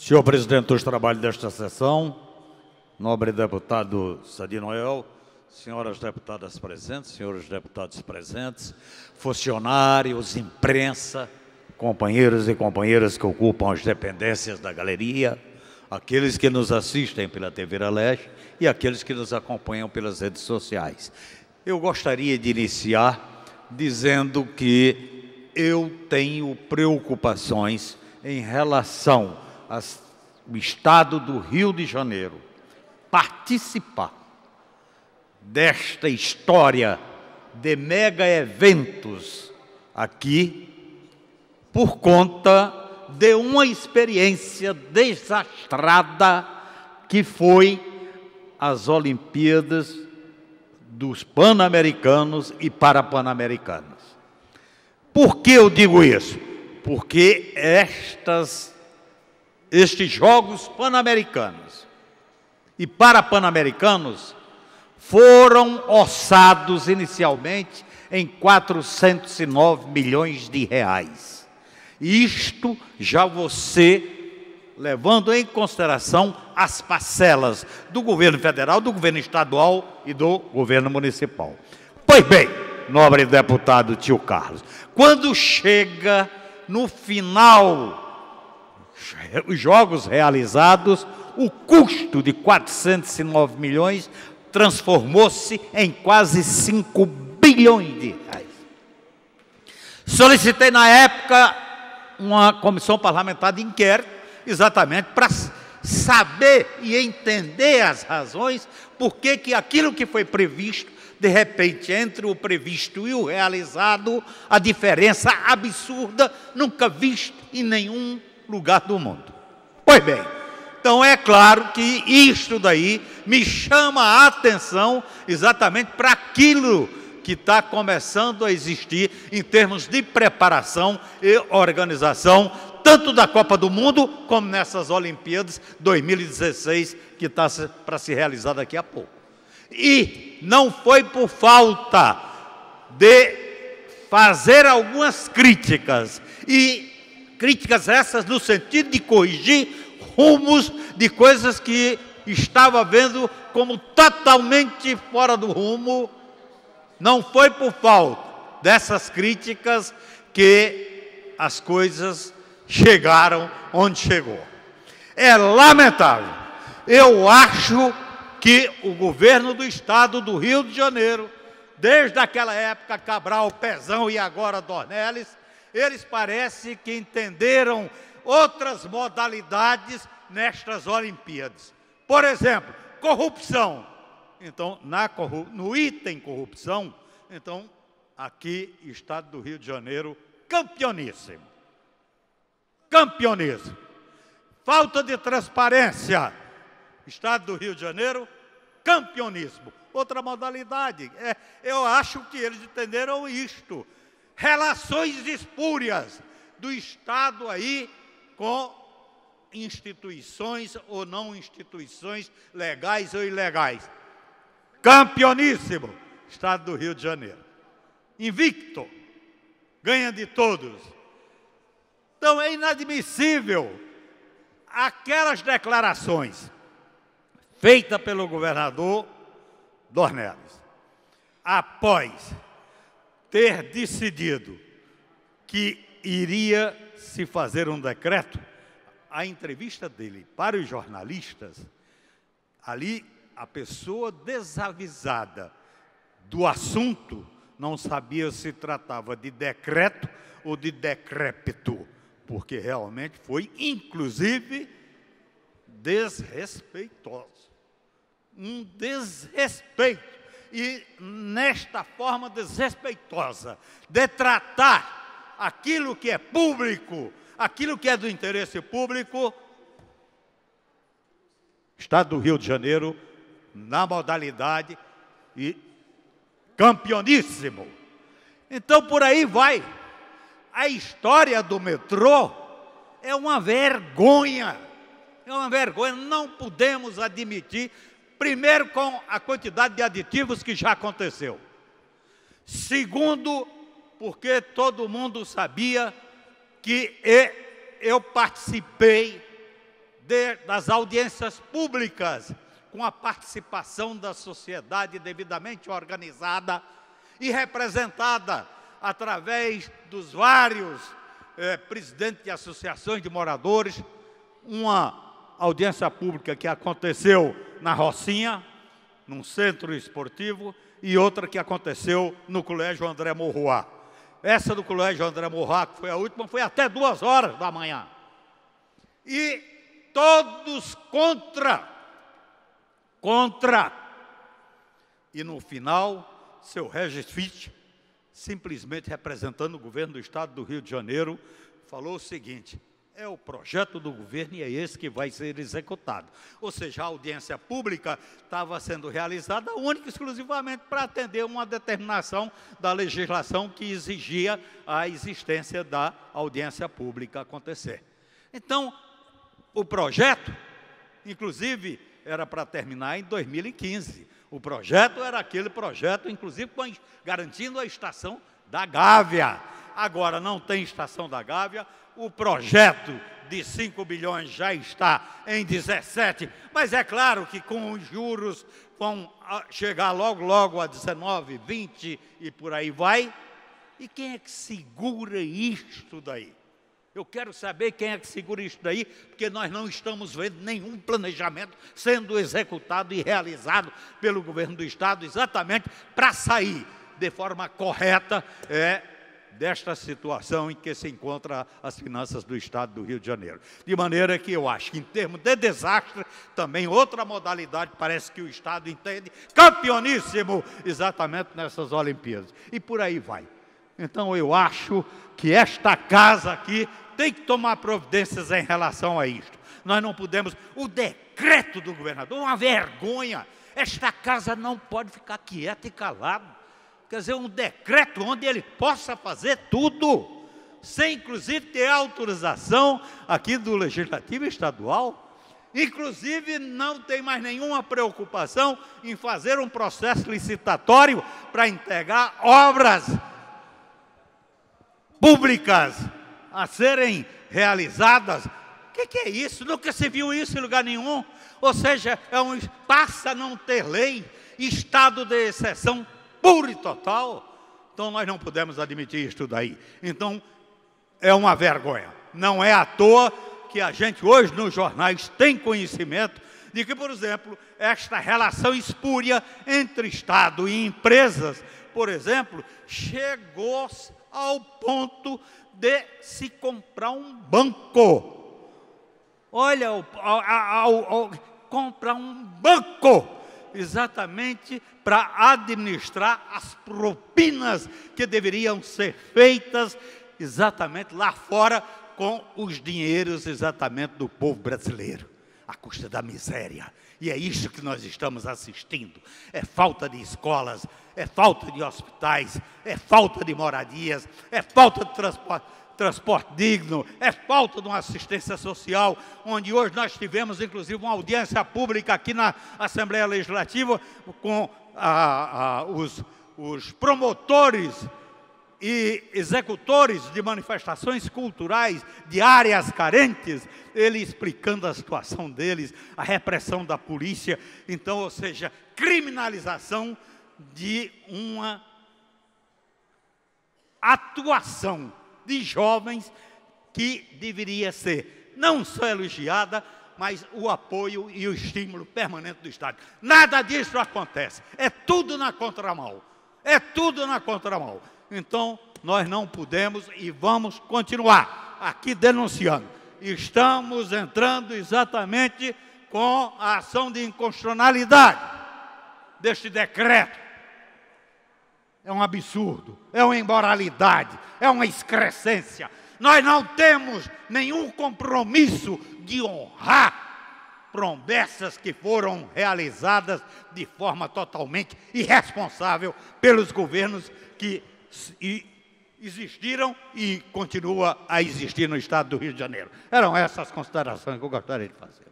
Senhor presidente dos trabalhos desta sessão, nobre deputado Sadi Noel, senhoras deputadas presentes, senhores deputados presentes, funcionários, imprensa, companheiros e companheiras que ocupam as dependências da galeria, aqueles que nos assistem pela TV Leste e aqueles que nos acompanham pelas redes sociais. Eu gostaria de iniciar dizendo que eu tenho preocupações em relação ao Estado do Rio de Janeiro participar desta história de mega eventos aqui por conta de uma experiência desastrada que foi as Olimpíadas dos Pan-Americanos e Parapan-Americanos. Por que eu digo isso? Porque estes Jogos Pan-Americanos e Parapan-Americanos foram orçados inicialmente em 409 milhões de reais. Isto já você levando em consideração as parcelas do governo federal, do governo estadual e do governo municipal. Pois bem, nobre deputado Tio Carlos, quando chega no final os jogos realizados, o custo de 409 milhões transformou-se em quase 5 bilhões de reais. Solicitei na época uma comissão parlamentar de inquérito, exatamente para saber e entender as razões por que aquilo que foi previsto, de repente, entre o previsto e o realizado, a diferença absurda, nunca vista em nenhum lugar do mundo. Pois bem, então é claro que isto daí me chama a atenção exatamente para aquilo que está começando a existir em termos de preparação e organização, tanto da Copa do Mundo, como nessas Olimpíadas 2016, que está para se realizar daqui a pouco. E não foi por falta de fazer algumas críticas, e críticas essas no sentido de corrigir rumos de coisas que estava vendo como totalmente fora do rumo. Não foi por falta dessas críticas que as coisas chegaram onde chegou. É lamentável. Eu acho que o governo do estado do Rio de Janeiro, desde aquela época, Cabral, Pezão e agora Dornelles, eles parecem que entenderam outras modalidades nestas Olimpíadas. Por exemplo, corrupção. Então, no item corrupção, então, aqui, Estado do Rio de Janeiro, campeoníssimo. Campeonismo. Falta de transparência, Estado do Rio de Janeiro, campeonismo. Outra modalidade, eu acho que eles entenderam isto. Relações espúrias do Estado aí com instituições ou não instituições legais ou ilegais. Campeoníssimo, Estado do Rio de Janeiro. Invicto, ganha de todos. Então é inadmissível aquelas declarações feitas pelo governador Dornelles, após ter decidido que iria se fazer um decreto. A entrevista dele para os jornalistas, ali a pessoa desavisada do assunto não sabia se tratava de decreto ou de decrépito, porque realmente foi, inclusive, desrespeitoso. Um desrespeito. E nesta forma desrespeitosa de tratar aquilo que é público, aquilo que é do interesse público, Estado do Rio de Janeiro, na modalidade e campeoníssimo. Então, por aí vai. A história do metrô é uma vergonha. É uma vergonha. Não podemos admitir, primeiro, com a quantidade de aditivos que já aconteceu. Segundo, porque todo mundo sabia que eu participei das audiências públicas, com a participação da sociedade devidamente organizada e representada através dos vários presidentes de associações de moradores, uma audiência pública que aconteceu na Rocinha, num centro esportivo, e outra que aconteceu no Colégio André Morroá. Essa do Colégio André Morroá, que foi a última, foi até 2 horas da manhã. E todos contra. E no final, seu Regis Fitt, simplesmente representando o governo do Estado do Rio de Janeiro, falou o seguinte: é o projeto do governo e é esse que vai ser executado. Ou seja, a audiência pública estava sendo realizada única e exclusivamente para atender uma determinação da legislação que exigia a existência da audiência pública acontecer. Então, o projeto, inclusive, era para terminar em 2015. O projeto era aquele projeto, inclusive, garantindo a estação da Gávea. Agora não tem estação da Gávea, o projeto de 5 bilhões já está em 17, mas é claro que com os juros vão chegar logo a 19, 20 e por aí vai. E quem é que segura isto daí? Eu quero saber quem é que segura isso daí, porque nós não estamos vendo nenhum planejamento sendo executado e realizado pelo governo do Estado exatamente para sair de forma correta desta situação em que se encontram as finanças do Estado do Rio de Janeiro. De maneira que eu acho que, em termos de desastre, também outra modalidade parece que o Estado entende campeoníssimo exatamente nessas Olimpíadas. E por aí vai. Então eu acho que esta casa aqui tem que tomar providências em relação a isto. Nós não podemos... O decreto do governador, uma vergonha. Esta casa não pode ficar quieta e calada. Quer dizer, um decreto onde ele possa fazer tudo, sem inclusive ter autorização aqui do Legislativo Estadual. Inclusive, não tem mais nenhuma preocupação em fazer um processo licitatório para entregar obras públicas a serem realizadas. O que é isso? Nunca se viu isso em lugar nenhum. Ou seja, passa a não ter lei, estado de exceção puro e total. Então nós não podemos admitir isso daí. Então é uma vergonha. Não é à toa que a gente hoje nos jornais tem conhecimento de que, por exemplo, esta relação espúria entre Estado e empresas, por exemplo, chegou ao ponto de se comprar um banco. Olha, comprar um banco exatamente para administrar as propinas que deveriam ser feitas exatamente lá fora com os dinheiros exatamente do povo brasileiro, à custa da miséria. E é isso que nós estamos assistindo. É falta de escolas, é falta de hospitais, é falta de moradias, é falta de transporte digno, é falta de uma assistência social, onde hoje nós tivemos, inclusive, uma audiência pública aqui na Assembleia Legislativa com os promotores e executores de manifestações culturais de áreas carentes, ele explicando a situação deles, a repressão da polícia. Então, ou seja, criminalização de uma atuação de jovens que deveria ser não só elogiada, mas o apoio e o estímulo permanente do Estado. Nada disso acontece. É tudo na contramão. É tudo na contramão. Então, nós não podemos e vamos continuar aqui denunciando. Estamos entrando exatamente com a ação de inconstitucionalidade deste decreto. É um absurdo, é uma imoralidade, é uma excrescência. Nós não temos nenhum compromisso de honrar promessas que foram realizadas de forma totalmente irresponsável pelos governos que existiram e continuam a existir no Estado do Rio de Janeiro. Eram essas considerações que eu gostaria de fazer.